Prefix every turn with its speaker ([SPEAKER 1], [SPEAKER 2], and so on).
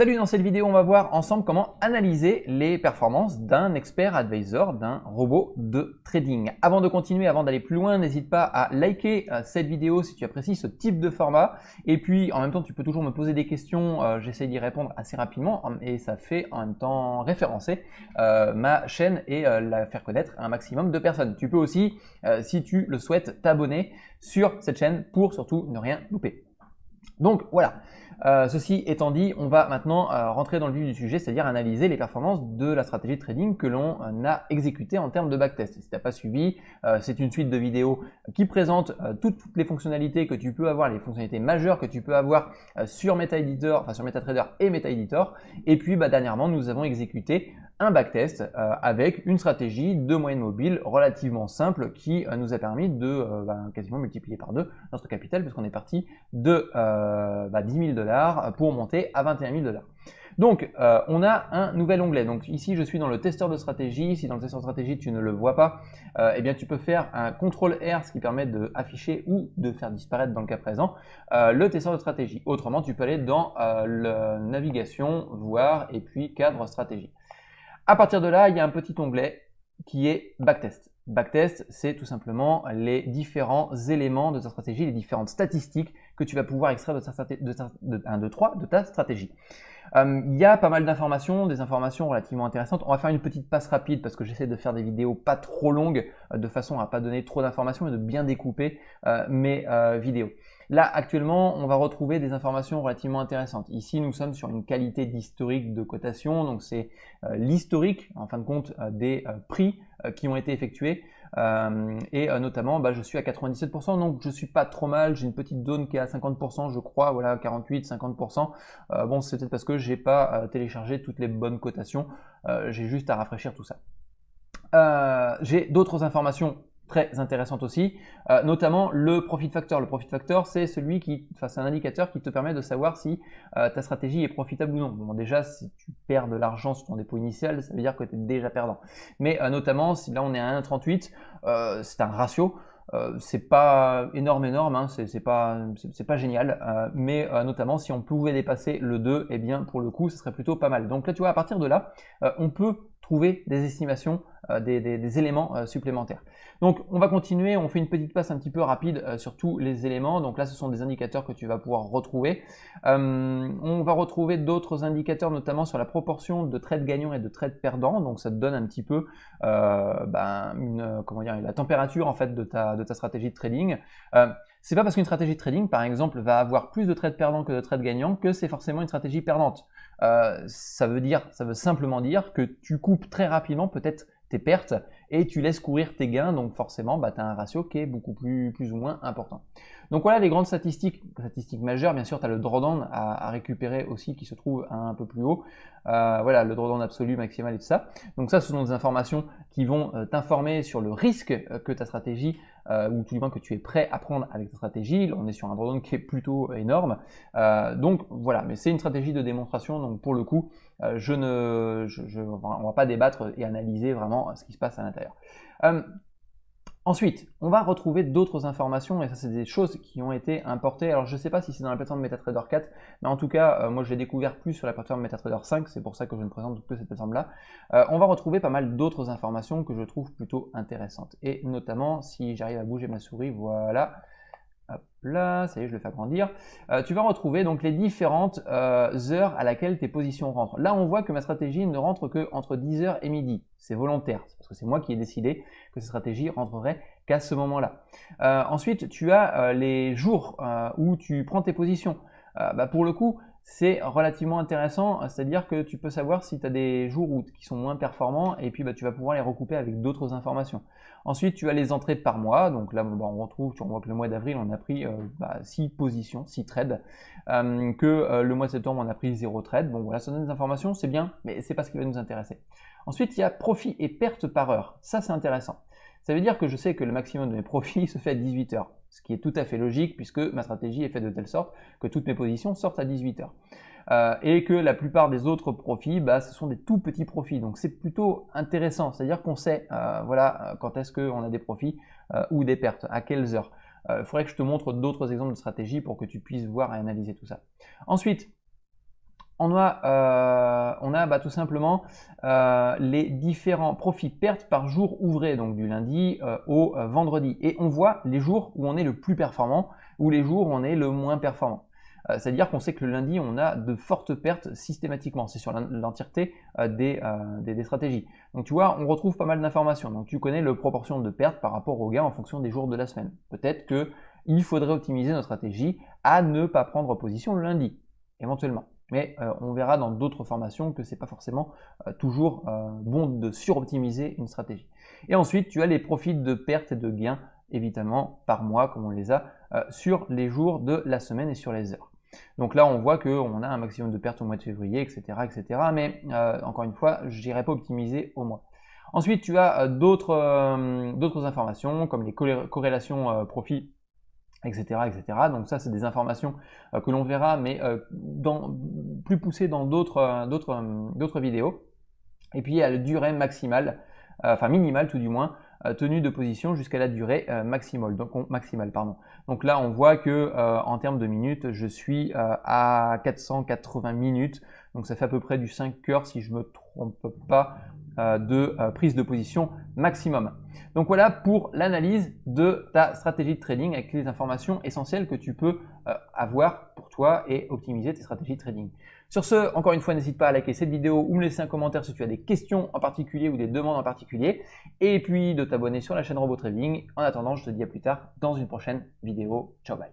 [SPEAKER 1] Salut, dans cette vidéo, on va voir ensemble comment analyser les performances d'un expert advisor, d'un robot de trading. Avant de continuer, avant d'aller plus loin, n'hésite pas à liker cette vidéo si tu apprécies ce type de format. Et puis, en même temps, tu peux toujours me poser des questions, j'essaie d'y répondre assez rapidement et ça fait en même temps référencer ma chaîne et la faire connaître à un maximum de personnes. Tu peux aussi, si tu le souhaites, t'abonner sur cette chaîne pour surtout ne rien louper. Donc voilà, ceci étant dit, on va maintenant rentrer dans le vif du sujet, c'est-à-dire analyser les performances de la stratégie de trading que l'on a exécutée en termes de backtest. Si tu n'as pas suivi, c'est une suite de vidéos qui présente toutes les fonctionnalités que tu peux avoir, les fonctionnalités majeures que tu peux avoir sur MetaEditor, enfin sur MetaTrader et MetaEditor. Et puis dernièrement, nous avons exécuté un backtest avec une stratégie de moyenne mobile relativement simple qui nous a permis de quasiment multiplier par 2 notre capital, puisqu'on est parti de 10 000 $ pour monter à 21 000 $. Donc, on a un nouvel onglet. Donc ici, je suis dans le testeur de stratégie. Si dans le testeur de stratégie, tu ne le vois pas, eh bien, tu peux faire un CTRL-R, ce qui permet d'afficher ou de faire disparaître, dans le cas présent, le testeur de stratégie. Autrement, tu peux aller dans la navigation, voir, et puis cadre stratégie. À partir de là, il y a un petit onglet qui est Backtest. Backtest, c'est tout simplement les différents éléments de ta stratégie, les différentes statistiques que tu vas pouvoir extraire de ta stratégie. Il y a pas mal d'informations, des informations relativement intéressantes. On va faire une petite passe rapide parce que j'essaie de faire des vidéos pas trop longues de façon à pas donner trop d'informations et de bien découper mes vidéos. Là, actuellement, on va retrouver des informations relativement intéressantes. Ici, nous sommes sur une qualité d'historique de cotation. Donc, c'est l'historique, en fin de compte, des prix qui ont été effectués. Et notamment, je suis à 97%, donc je suis pas trop mal. J'ai une petite zone qui est à 50%, je crois, voilà, 48, 50%. Bon, c'est peut-être parce que j'ai pas téléchargé toutes les bonnes cotations. J'ai juste à rafraîchir tout ça. J'ai d'autres informations très intéressantes aussi, notamment le profit factor. Le profit factor, c'est c'est un indicateur qui te permet de savoir si ta stratégie est profitable ou non. Bon, déjà, si tu perds de l'argent sur ton dépôt initial, ça veut dire que tu es déjà perdant. Mais notamment, si là on est à 1,38, c'est un ratio. C'est pas énorme, hein, c'est pas génial, mais notamment si on pouvait dépasser le 2, eh bien pour le coup, ce serait plutôt pas mal. Donc là, tu vois, à partir de là, on peut trouver des estimations, des éléments supplémentaires. Donc on va continuer, on fait une petite passe un petit peu rapide sur tous les éléments. Donc là, ce sont des indicateurs que tu vas pouvoir retrouver. On va retrouver d'autres indicateurs, notamment sur la proportion de trades gagnants et de trades perdants. Donc ça te donne un petit peu la température en fait de ta stratégie de trading. C'est pas parce qu'une stratégie de trading, par exemple, va avoir plus de trades perdants que de trades gagnants que c'est forcément une stratégie perdante. Ça veut simplement dire que tu coupes très rapidement peut-être tes pertes et tu laisses courir tes gains, donc forcément tu as un ratio qui est beaucoup plus ou moins important. Donc voilà les grandes statistiques majeures. Bien sûr, tu as le drawdown à récupérer aussi qui se trouve un peu plus haut. Voilà, le drawdown absolu, maximal et tout ça. Donc ça, ce sont des informations qui vont t'informer sur le risque que ta stratégie, ou tout du moins que tu es prêt à prendre avec ta stratégie. On est sur un drawdown qui est plutôt énorme. Donc voilà, mais c'est une stratégie de démonstration, donc pour le coup, on ne va pas débattre et analyser vraiment ce qui se passe à l'intérieur. Ensuite, on va retrouver d'autres informations, et ça c'est des choses qui ont été importées. Alors je ne sais pas si c'est dans la plateforme MetaTrader 4, mais en tout cas, moi je l'ai découvert plus sur la plateforme MetaTrader 5, c'est pour ça que je ne présente que cette plateforme-là. On va retrouver pas mal d'autres informations que je trouve plutôt intéressantes. Et notamment, si j'arrive à bouger ma souris, voilà. Hop là, ça y est, je le fais agrandir. Tu vas retrouver donc les différentes heures à laquelle tes positions rentrent. Là, on voit que ma stratégie ne rentre que entre 10h et midi. C'est volontaire, c'est parce que c'est moi qui ai décidé que cette stratégie rentrerait qu'à ce moment-là. Ensuite, tu as les jours où tu prends tes positions. Pour le coup, c'est relativement intéressant, c'est-à-dire que tu peux savoir si tu as des jours qui sont moins performants et puis tu vas pouvoir les recouper avec d'autres informations. Ensuite, tu as les entrées par mois, donc là on voit que le mois d'avril on a pris 6 positions, 6 trades, que le mois de septembre on a pris 0 trade. Bon voilà, ça donne des informations, c'est bien, mais c'est pas ce qui va nous intéresser. Ensuite, il y a profit et perte par heure, ça c'est intéressant. Ça veut dire que je sais que le maximum de mes profits se fait à 18 h, ce qui est tout à fait logique puisque ma stratégie est faite de telle sorte que toutes mes positions sortent à 18 h. Et que la plupart des autres profits, ce sont des tout petits profits. Donc c'est plutôt intéressant, c'est-à-dire qu'on sait quand est-ce qu'on a des profits ou des pertes, à quelles heures. Il faudrait que je te montre d'autres exemples de stratégies pour que tu puisses voir et analyser tout ça. Ensuite, on a tout simplement les différents profits pertes par jour ouvré, donc du lundi au vendredi. Et on voit les jours où on est le plus performant ou les jours où on est le moins performant. C'est-à-dire qu'on sait que le lundi, on a de fortes pertes systématiquement. C'est sur l'entièreté des stratégies. Donc tu vois, on retrouve pas mal d'informations. Donc tu connais le proportion de pertes par rapport aux gains en fonction des jours de la semaine. Peut-être qu'il faudrait optimiser notre stratégie à ne pas prendre position le lundi, éventuellement. Mais on verra dans d'autres formations que ce n'est pas forcément toujours bon de suroptimiser une stratégie. Et ensuite, tu as les profits de pertes et de gains, évidemment, par mois, comme on les a, sur les jours de la semaine et sur les heures. Donc là, on voit qu'on a un maximum de pertes au mois de février, etc. etc. mais encore une fois, je n'irai pas optimiser au mois. Ensuite, tu as d'autres informations, comme les corrélations profits, etc., etc. Donc ça, c'est des informations que l'on verra, mais plus poussées dans d'autres vidéos. Et puis il y a la durée maximale, enfin minimale tout du moins, tenue de position jusqu'à la durée maximale. Donc là, on voit que en termes de minutes, je suis à 480 minutes. Donc ça fait à peu près du 5 heures, si je ne me trompe pas, de prise de position maximum. Donc voilà pour l'analyse de ta stratégie de trading avec les informations essentielles que tu peux avoir pour toi et optimiser tes stratégies de trading. Sur ce, encore une fois, n'hésite pas à liker cette vidéo ou me laisser un commentaire si tu as des questions en particulier ou des demandes en particulier. Et puis de t'abonner sur la chaîne Robot Trading. En attendant, je te dis à plus tard dans une prochaine vidéo. Ciao, bye.